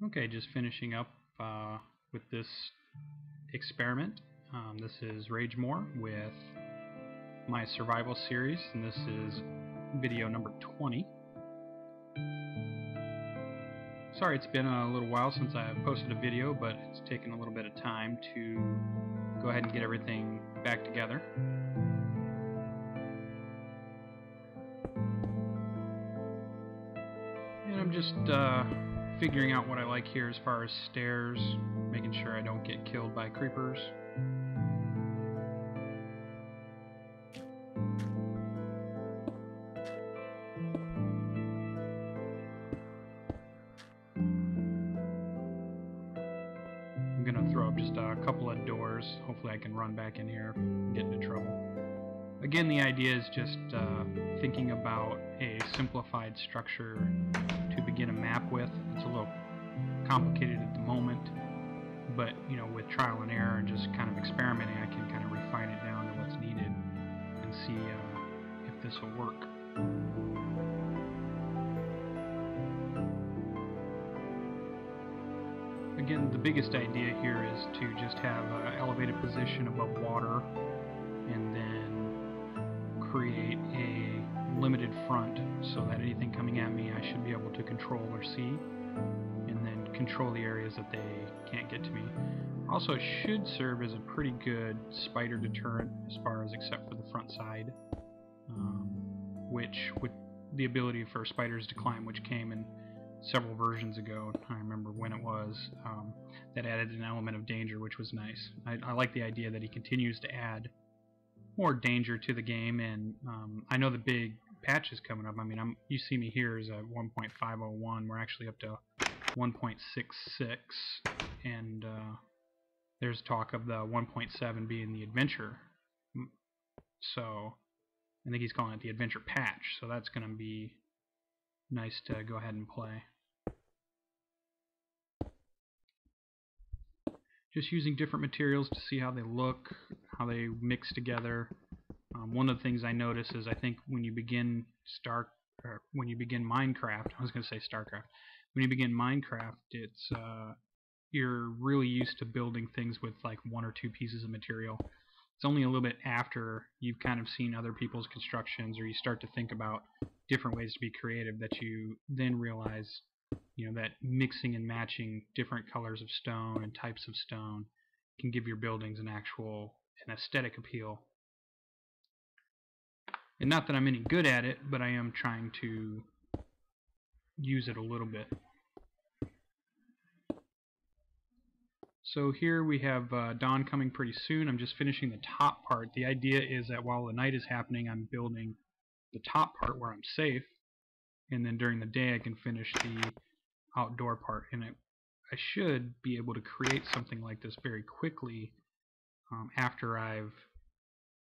Okay, just finishing up with this experiment. This is Ragemore with my survival series, and this is video number 20. Sorry it's been a little while since I posted a video, but it's taken a little bit of time to go ahead and get everything back together. And I'm just figuring out what I like here as far as stairs, making sure I don't get killed by creepers. I'm gonna throw up just a couple of doors. Hopefully I can run back in here and get into trouble. Again, the idea is just thinking about a simplified structure to begin a map with. It's a little complicated at the moment, but you know, with trial and error and just kind of experimenting, I can kind of refine it down to what's needed and see if this will work. Again, the biggest idea here is to just have an elevated position above water and then create a limited front so that anything coming at me I should be able to control or see, and then control the areas that they can't get to me. Also, it should serve as a pretty good spider deterrent as far as except for the front side, which with the ability for spiders to climb, which came in several versions ago, I remember when it was, that added an element of danger, which was nice. I like the idea that he continues to add more danger to the game, and I know the big patch is coming up. I mean, you see me here is at 1.501. We're actually up to 1.66, and there's talk of the 1.7 being the adventure. So I think he's calling it the adventure patch, so that's going to be nice to go ahead and play. Just using different materials to see how they look, how they mix together. One of the things I notice is I think when you begin Minecraft, I was going to say StarCraft. When you begin Minecraft, it's you're really used to building things with like one or two pieces of material. It's only a little bit after you've kind of seen other people's constructions, or you start to think about different ways to be creative, that you then realize, you know, that mixing and matching different colors of stone and types of stone can give your buildings an aesthetic appeal. And not that I'm any good at it, but I am trying to use it a little bit. So here we have dawn coming pretty soon. I'm just finishing the top part. The idea is that while the night is happening, I'm building the top part where I'm safe, and then during the day I can finish the outdoor part. And I should be able to create something like this very quickly after I've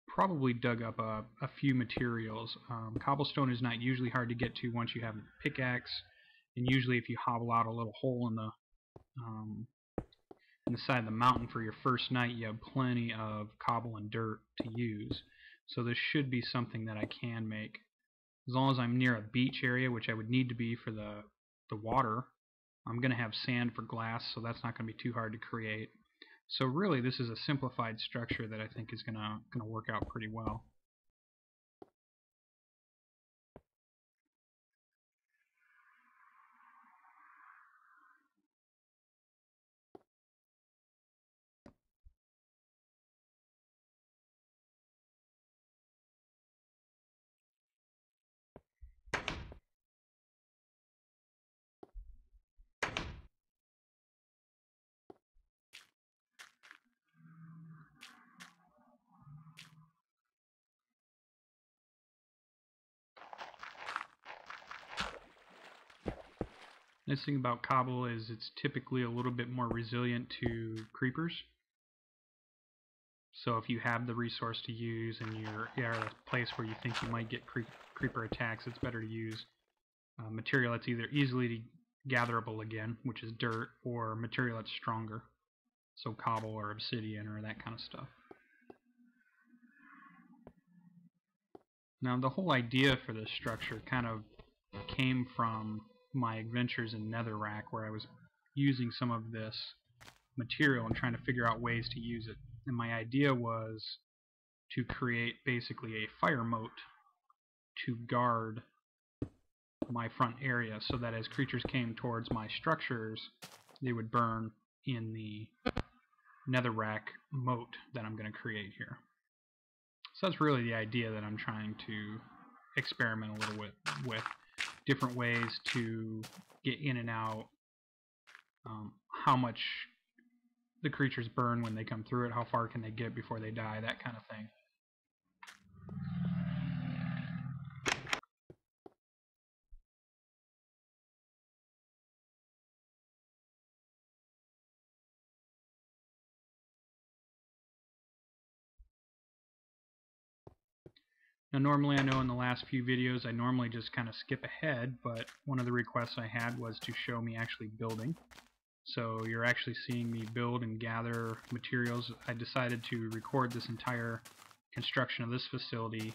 probably dug up a few materials. Cobblestone is not usually hard to get to once you have a pickaxe, and usually if you hobble out a little hole in the side of the mountain for your first night, you have plenty of cobble and dirt to use. So this should be something that I can make. As long as I'm near a beach area, which I would need to be for the water, I'm going to have sand for glass, so that's not going to be too hard to create. So really, this is a simplified structure that I think is going to work out pretty well. Nice thing about cobble is it's typically a little bit more resilient to creepers. So if you have the resource to use and you're at a place where you think you might get creeper attacks, it's better to use material that's either easily gatherable again, which is dirt, or material that's stronger, so cobble or obsidian or that kind of stuff. Now the whole idea for this structure kind of came from my adventures in Netherrack, where I was using some of this material and trying to figure out ways to use it. And my idea was to create basically a fire moat to guard my front area, so that as creatures came towards my structures, they would burn in the netherrack moat that I'm going to create here. So that's really the idea that I'm trying to experiment a little with different ways to get in and out, how much the creatures burn when they come through it, how far can they get before they die, that kind of thing. Now normally, I know in the last few videos I normally just kind of skip ahead, but one of the requests I had was to show me actually building. So you're actually seeing me build and gather materials. I decided to record this entire construction of this facility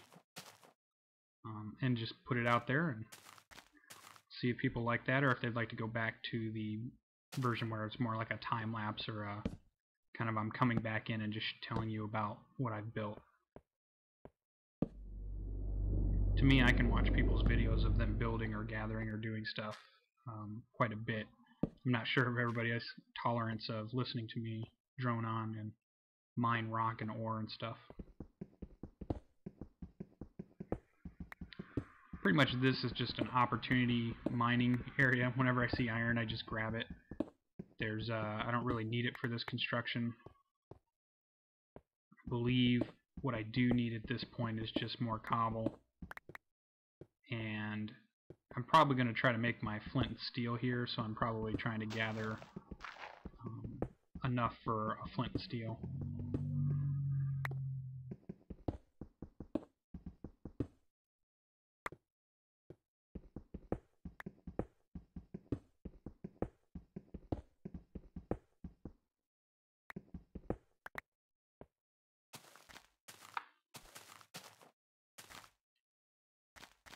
and just put it out there and see if people like that, or if they'd like to go back to the version where it's more like a time lapse, or a kind of I'm coming back in and just telling you about what I've built. To me, I can watch people's videos of them building or gathering or doing stuff quite a bit. I'm not sure if everybody has tolerance of listening to me drone on and mine rock and ore and stuff. Pretty much this is just an opportunity mining area. Whenever I see iron, I just grab it. There's I don't really need it for this construction. I believe what I do need at this point is just more cobble. And I'm probably going to try to make my flint and steel here, so I'm probably trying to gather enough for a flint and steel.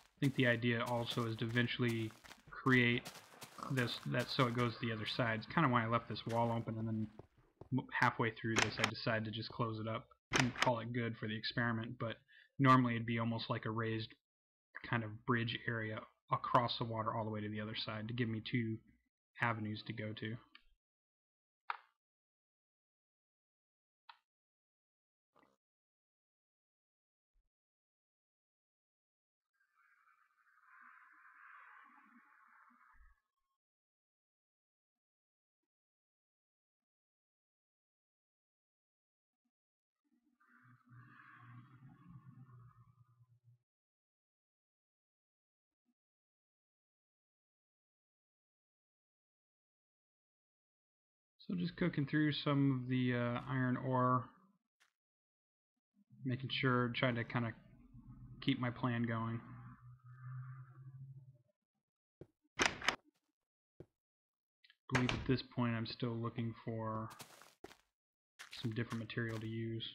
I think the idea also is to eventually create this, so it goes to the other side. It's kind of why I left this wall open, and then halfway through this I decided to just close it up and call it good for the experiment. But normally it'd be almost like a raised kind of bridge area across the water all the way to the other side to give me two avenues to go to. So just cooking through some of the iron ore, making sure, trying to kind of keep my plan going. I believe at this point I'm still looking for some different material to use.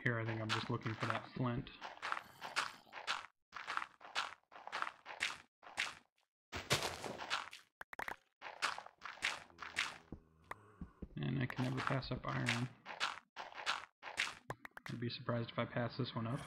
Here I think I'm just looking for that flint. And I can never pass up iron. I'd be surprised if I pass this one up.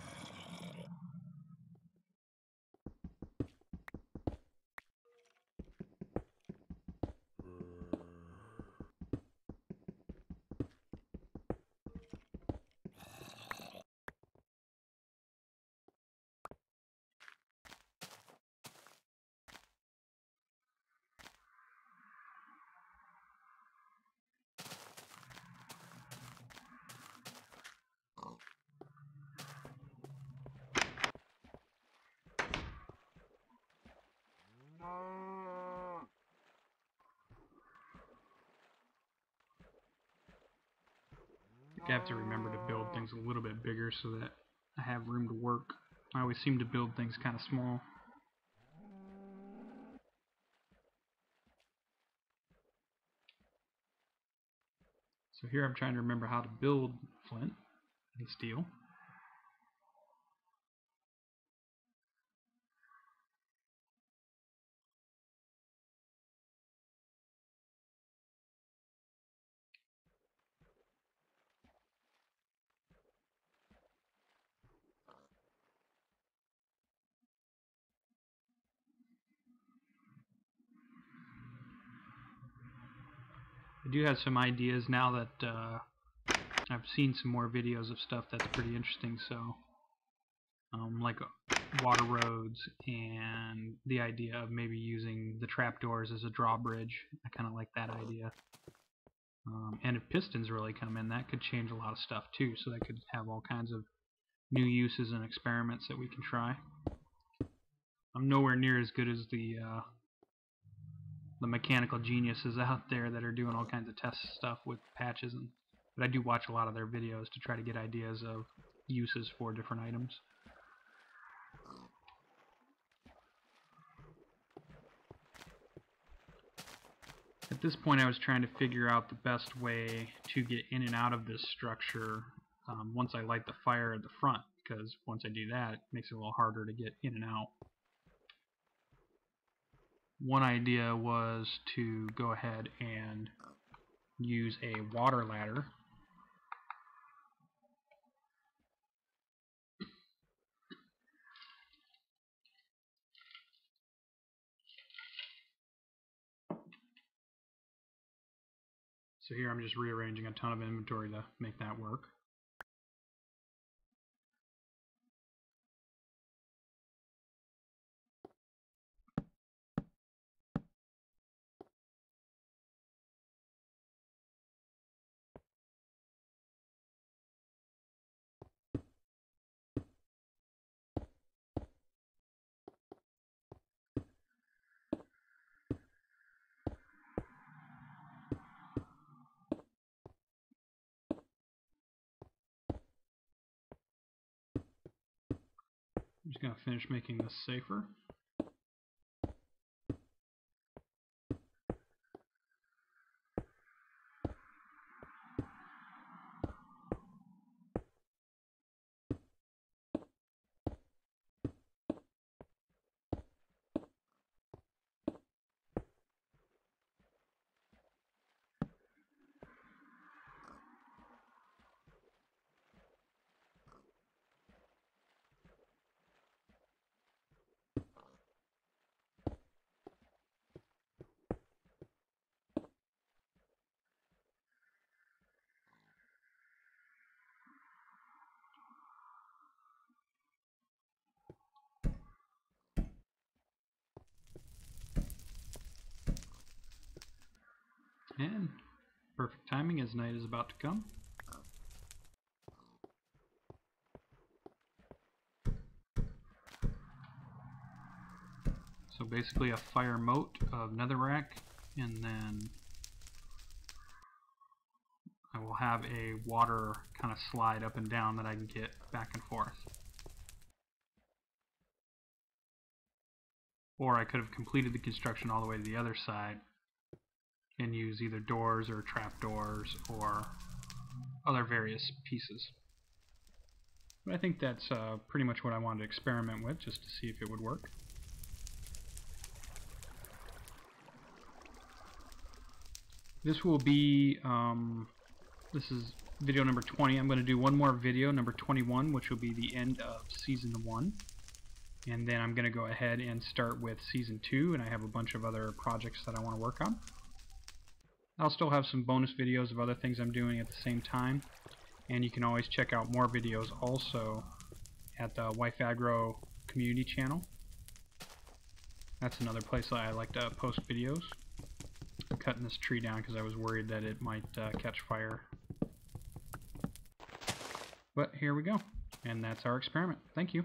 I have to remember to build things a little bit bigger so that I have room to work. I always seem to build things kind of small. So here I'm trying to remember how to build flint and steel. I do have some ideas now that I've seen some more videos of stuff that's pretty interesting, so like water roads and the idea of maybe using the trapdoors as a drawbridge. I kind of like that idea. And if pistons really come in, that could change a lot of stuff too, so that could have all kinds of new uses and experiments that we can try. I'm nowhere near as good as the mechanical geniuses out there that are doing all kinds of test stuff with patches, but I do watch a lot of their videos to try to get ideas of uses for different items. At this point I was trying to figure out the best way to get in and out of this structure once I light the fire at the front, because once I do that, it makes it a little harder to get in and out. One idea was to go ahead and use a water ladder. So here I'm just rearranging a ton of inventory to make that work. I'm just going to finish making this safer. And perfect timing as night is about to come. So basically a fire moat of netherrack, and then I will have a water kind of slide up and down that I can get back and forth. Or I could have completed the construction all the way to the other side and use either doors or trapdoors or other various pieces. But I think that's pretty much what I wanted to experiment with, just to see if it would work. This will be, this is video number 20. I'm going to do one more video, number 21, which will be the end of Season 1. And then I'm going to go ahead and start with Season 2, and I have a bunch of other projects that I want to work on. I'll still have some bonus videos of other things I'm doing at the same time. And you can always check out more videos also at the Wife Agro community channel. That's another place that I like to post videos. I'm cutting this tree down because I was worried that it might catch fire. But here we go. And that's our experiment. Thank you.